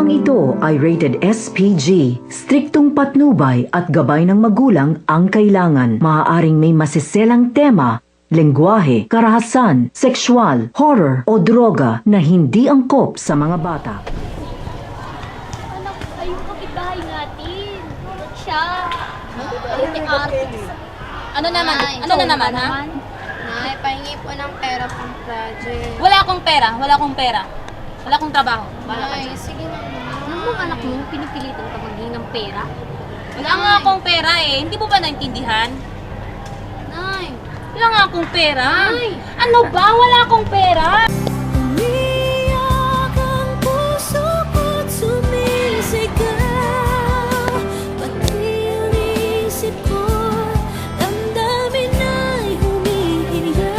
Programang ito ay rated SPG. Striktong patnubay at gabay ng magulang ang kailangan. Maaaring may masiselang tema, lengguwahe, karahasan, sexual, horror o droga na hindi angkop sa mga bata. Anak, ay yung kapitbahay natin. Siya. Ate. Ano naman? Ano na naman, ha? Nay, pahingi po ng pera pang project. Wala akong pera. Wala akong pera. Wala akong trabaho. Wala ka Nay, dyan. sige na. Ano mo anak mo, pinipilitan ka maging ng pera? Wala nga akong pera eh. Hindi mo ba naintindihan? Nay. Wala nga akong pera. Ay. Ano ba? Wala akong pera. Umiyak ang puso ko't sumisigaw, pati ang isip ko't damdamin ay humihiyaw.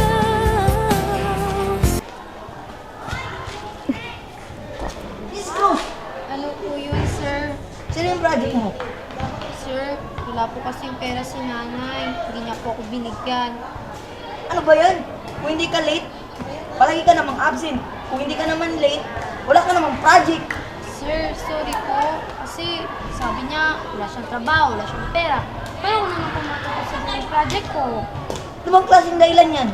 Ano po yun, sir? Sino yung project mo? Sir, wala po kasi yung pera si nanay. Hindi niya po ako binigyan. Ano ba yan? Kung hindi ka late, palagi ka namang absent. Kung hindi ka naman late, wala ka namang project. Sir, sorry po. Kasi sabi niya, wala siyang trabaho, wala siyang pera. Kaya ako naman po matapos sa buong project ko. Ano bang klaseng dahilan yan?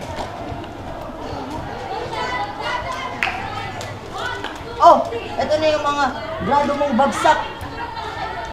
Oh, eto na yung mga grado mong bagsak.